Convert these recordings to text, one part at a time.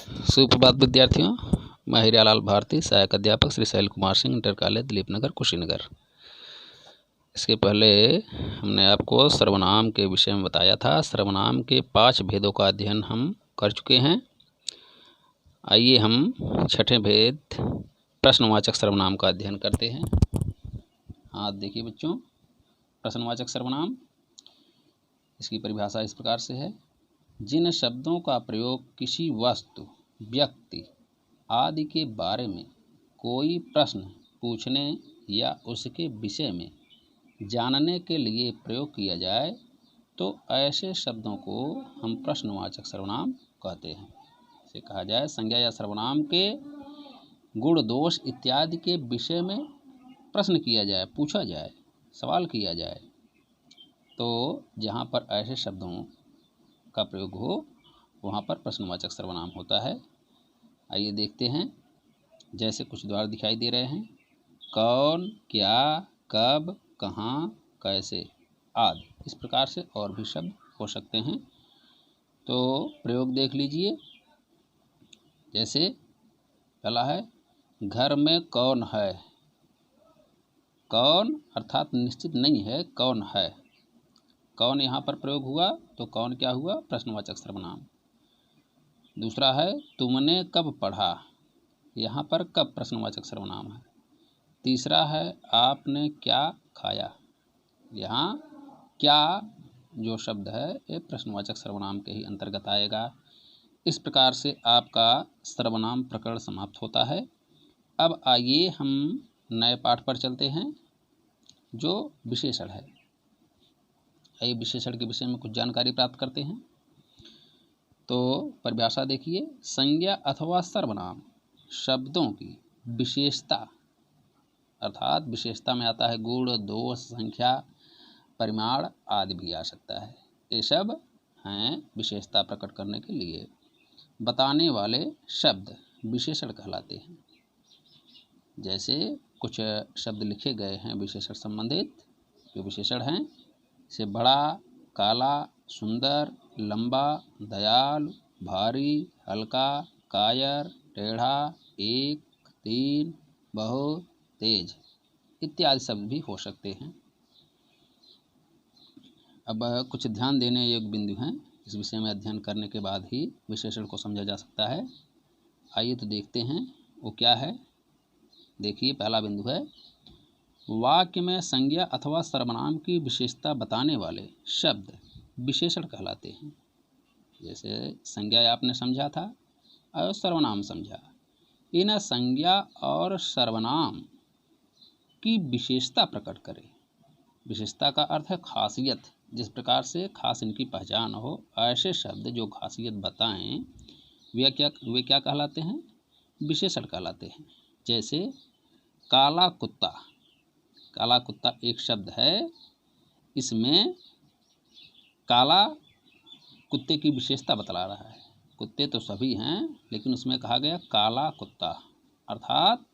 सुप्रभात विद्यार्थियों, मैं हीरालाल भारती, सहायक अध्यापक श्री शैल कुमार सिंह, इंटर कॉलेज दिलीप नगर, कुशीनगर। इसके पहले हमने आपको सर्वनाम के विषय में बताया था। सर्वनाम के 5 भेदों का अध्ययन हम कर चुके हैं। आइए हम छठे भेद प्रश्नवाचक सर्वनाम का अध्ययन करते हैं। हाँ, देखिए बच्चों, प्रश्नवाचक सर्वनाम, इसकी परिभाषा इस प्रकार से है: जिन शब्दों का प्रयोग किसी वस्तु, व्यक्ति आदि के बारे में कोई प्रश्न पूछने या उसके विषय में जानने के लिए प्रयोग किया जाए तो ऐसे शब्दों को हम प्रश्नवाचक सर्वनाम कहते हैं। इसे कहा जाए संज्ञा या सर्वनाम के गुण, दोष इत्यादि के विषय में प्रश्न किया जाए, पूछा जाए, सवाल किया जाए, तो जहाँ पर ऐसे शब्दों का प्रयोग हो वहाँ पर प्रश्नवाचक सर्वनाम होता है। आइए देखते हैं। जैसे कुछ द्वार दिखाई दे रहे हैं: कौन, क्या, कब, कहाँ, कैसे आदि। इस प्रकार से और भी शब्द हो सकते हैं। तो प्रयोग देख लीजिए। जैसे पहला है, घर में कौन है। कौन अर्थात निश्चित नहीं है, कौन है। कौन यहाँ पर प्रयोग हुआ तो कौन क्या हुआ? प्रश्नवाचक सर्वनाम। दूसरा है, तुमने कब पढ़ा। यहाँ पर कब प्रश्नवाचक सर्वनाम है। तीसरा है, आपने क्या खाया। यहाँ क्या जो शब्द है ये प्रश्नवाचक सर्वनाम के ही अंतर्गत आएगा। इस प्रकार से आपका सर्वनाम प्रकरण समाप्त होता है। अब आइए हम नए पाठ पर चलते हैं जो विशेषण है। आइए विशेषण के विषय में कुछ जानकारी प्राप्त करते हैं। तो परिभाषा देखिए: संज्ञा अथवा सर्वनाम शब्दों की विशेषता, अर्थात विशेषता में आता है गुण, दोष, संख्या, परिमाण आदि भी आ सकता है। ये सब हैं विशेषता प्रकट करने के लिए बताने वाले शब्द विशेषण कहलाते हैं। जैसे कुछ शब्द लिखे गए हैं विशेषण संबंधित, जो विशेषण हैं, से बड़ा, काला, सुंदर, लंबा, दयालु, भारी, हल्का, कायर, टेढ़ा, एक, तीन, बहुत, तेज इत्यादि शब्द भी हो सकते हैं। अब कुछ ध्यान देने योग्य बिंदु हैं। इस विषय में अध्ययन करने के बाद ही विशेषण को समझा जा सकता है। आइए तो देखते हैं वो क्या है। देखिए, पहला बिंदु है, वाक्य में संज्ञा अथवा सर्वनाम की विशेषता बताने वाले शब्द विशेषण कहलाते हैं। जैसे संज्ञा आपने समझा था और सर्वनाम समझा। इन संज्ञा और सर्वनाम की विशेषता प्रकट करें। विशेषता का अर्थ है खासियत। जिस प्रकार से खास इनकी पहचान हो, ऐसे शब्द जो खासियत बताएं वे क्या कहलाते हैं? विशेषण कहलाते हैं। जैसे काला कुत्ता। काला कुत्ता एक शब्द है। इसमें काला कुत्ते की विशेषता बतला रहा है। कुत्ते तो सभी हैं, लेकिन उसमें कहा गया काला कुत्ता, अर्थात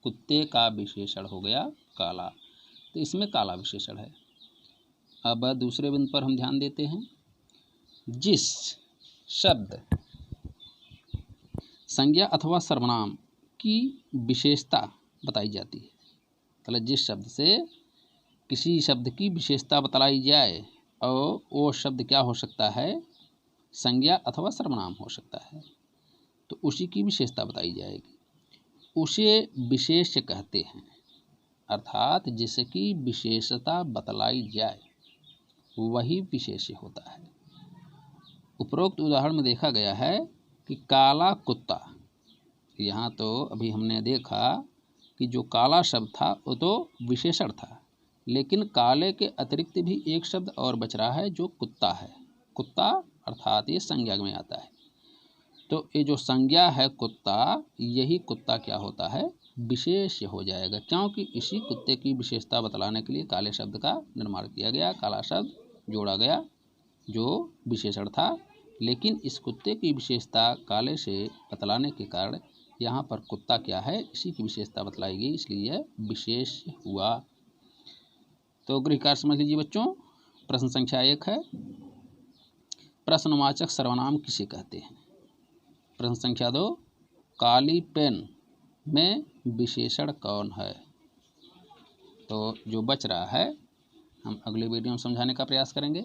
कुत्ते का विशेषण हो गया काला। तो इसमें काला विशेषण है। अब दूसरे बिंदु पर हम ध्यान देते हैं। जिस शब्द संज्ञा अथवा सर्वनाम की विशेषता बताई जाती है, मतलब जिस शब्द से किसी शब्द की विशेषता बतलाई जाए, और वो शब्द क्या हो सकता है? संज्ञा अथवा सर्वनाम हो सकता है। तो उसी की विशेषता बताई जाएगी। उसे विशेष्य कहते हैं, अर्थात जिसकी विशेषता बतलाई जाए वही विशेष्य होता है। उपरोक्त उदाहरण में देखा गया है कि काला कुत्ता। यहाँ तो अभी हमने देखा कि जो काला शब्द था वो तो विशेषण था, लेकिन काले के अतिरिक्त भी एक शब्द और बच रहा है जो कुत्ता है। कुत्ता अर्थात ये संज्ञा में आता है। तो ये जो संज्ञा है कुत्ता, यही कुत्ता क्या होता है? विशेष्य हो जाएगा, क्योंकि इसी कुत्ते की विशेषता बतलाने के लिए काले शब्द का निर्माण किया गया, काला शब्द जोड़ा गया जो विशेषण था। लेकिन इस कुत्ते की विशेषता काले से बतलाने के कारण यहाँ पर कुत्ता क्या है? इसी की विशेषता बतलाई गई, इसलिए यह विशेष हुआ। तो गृह कार्य समझ लीजिए बच्चों। प्रश्न संख्या 1 है, प्रश्नवाचक सर्वनाम किसे कहते हैं? प्रश्न संख्या 2, काली पेन में विशेषण कौन है? तो जो बच रहा है हम अगले वीडियो में समझाने का प्रयास करेंगे।